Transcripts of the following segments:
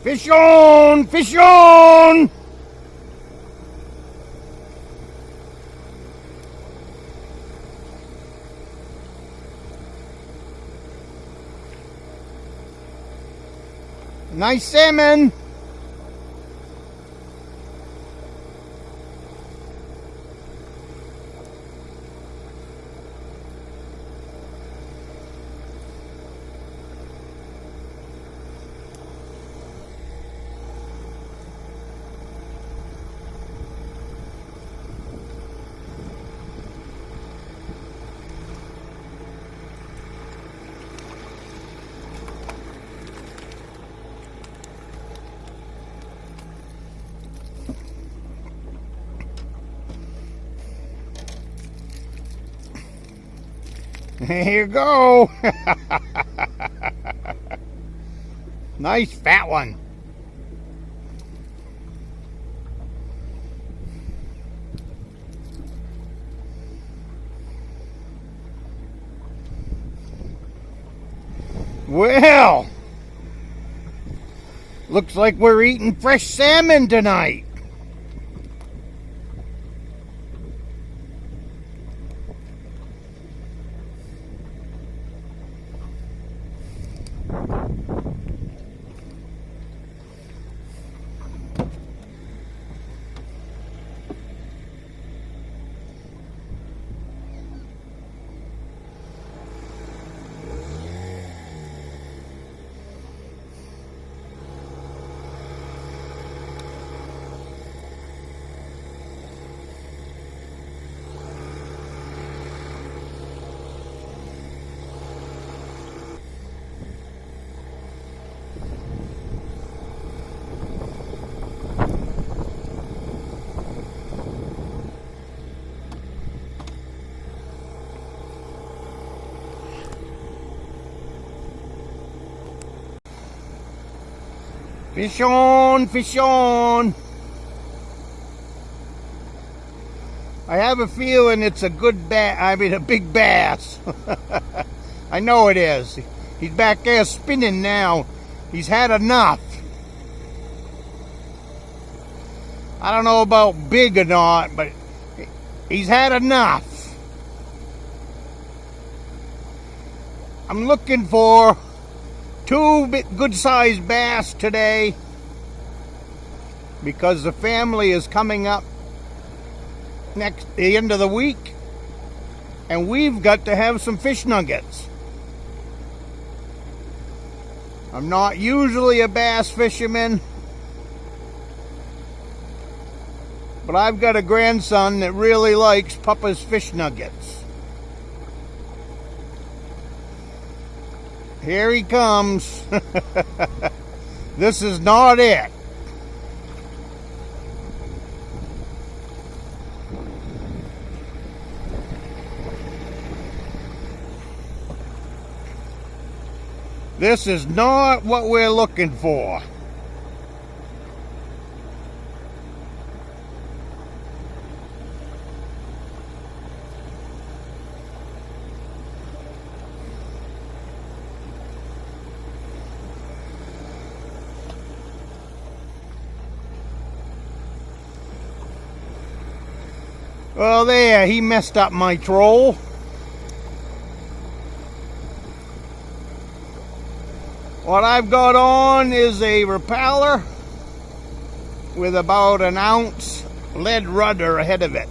Fish on! Fish on! Nice salmon! Here you go. Nice fat one. Well, looks like we're eating fresh salmon tonight. Fish on, fish on. I have a feeling it's a good a big bass. I know it is. He's back there spinning now. He's had enough. I don't know about big or not, but he's had enough. I'm looking for two good-sized bass today because the family is coming up the end of the week, and we've got to have some fish nuggets. I'm not usually a bass fisherman, but I've got a grandson that really likes Papa's fish nuggets. Here he comes. This is not it. This is not what we're looking for. Well, there, he messed up my troll. What I've got on is a repeller with about an ounce lead rudder ahead of it.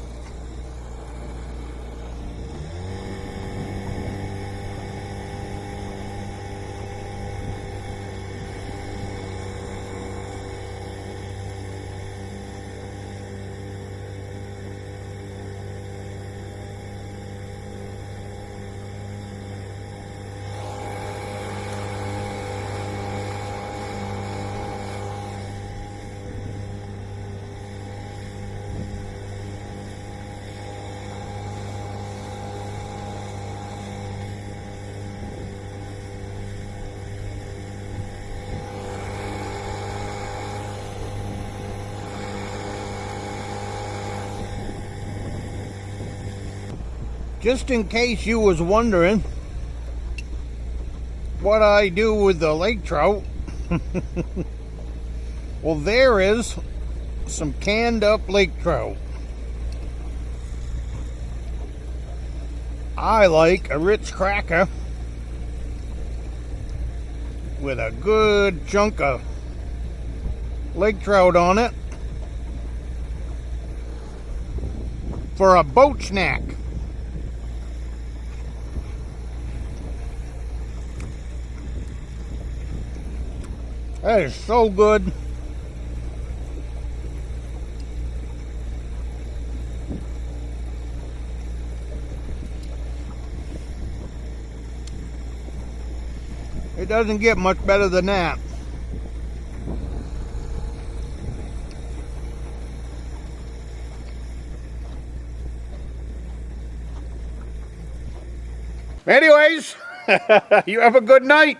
Just in case you was wondering what I do with the lake trout, Well, there is some canned up lake trout. I like a rich cracker with a good chunk of lake trout on it for a boat snack. That is so good. It doesn't get much better than that. Anyways, you have a good night.